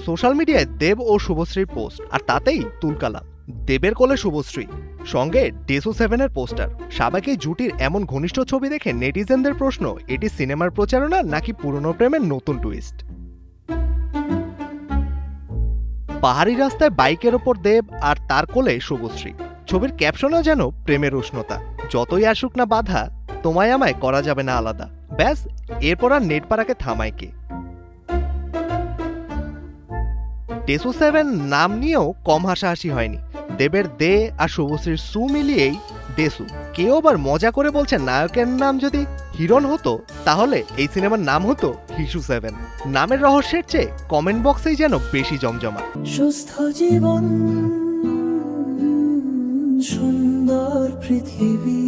Social মিডিয়ায় দেব ও শুভশ্রীর post, আর তাতেই তুলকালাম। দেবের কোলে শুভশ্রী, সঙ্গে ডেসু 7-এর পোস্টার। সাবেক এই জুটির এমন ঘনিষ্ঠ ছবি দেখে নেটিজেনদের প্রশ্ন, এটি সিনেমার প্রচারণা নাকি পুরনো প্রেমের নতুন টুইস্ট? পাহাড়ি রাস্তায় বাইকের ওপর দেব আর তার কোলে শুভশ্রী। ছবির ক্যাপশনও যেন প্রেমের উষ্ণতা। যতই আসুক না বাধা, তোমায় আমায় করা যাবে না আলাদা। ব্যাস, এরপর আর নেটপাড়াকে থামায় কে? ডেসু 7 নাম নিয়েও কম হাসাহাসি হয়নি। দেবের দে আর শুভশ্রীর সু মিলিয়েই ডেসু। কেউ আবার মজা করে বলছে নায়কের নাম যদি হিরণ হতো তাহলে এই সিনেমার নাম হতো হিসু 7। নামের রহস্যের চেয়ে কমেন্ট বক্সেই যেন বেশি জমজমা। সুস্থ জীবন, সুন্দর পৃথিবী।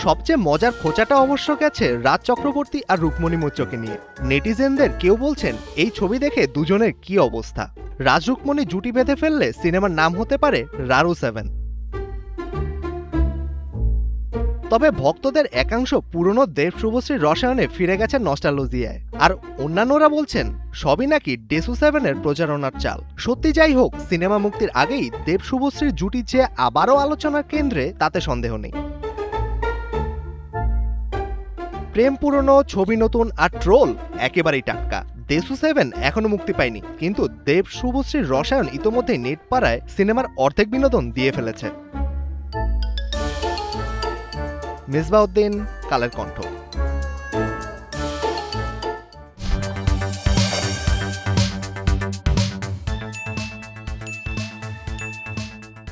সবচেয়ে মজার খোঁচাটা অবশ্য গেছে রাজ চক্রবর্তী আর রুকমণি মৈত্রকে নিয়ে। নেটিজেনদের কেউ বলছেন এই ছবি দেখে দুজনের কি অবস্থা। রাজ রুকমণি জুটি বেঁধে ফেললে সিনেমার নাম হতে পারে রারু 7। তবে ভক্তদের একাংশ পুরনো দেব শুভশ্রীর রসায়নে ফিরে গেছে নস্টালজিয়ায়, আর অন্যান্যরা বলছেন সবই নাকি ডেসু 7-এর প্রচারণার চাল। সত্যি যাই হোক, সিনেমা মুক্তির আগেই দেব শুভশ্রীর জুটি যে আবারও আলোচনার কেন্দ্রে তাতে সন্দেহ নেই। প্রেম পুরনো, ছবি নতুন, আর ট্রোল একেবারেই টাটকা। ডেসু 7 এখনো মুক্তি পায়নি, কিন্তু দেব শুভশ্রীর রসায়ন ইতোমধ্যেই নেট পাড়ায় সিনেমার অর্ধেক বিনোদন দিয়ে ফেলেছে। মিসবাউদ্দিন, কালের কণ্ঠ।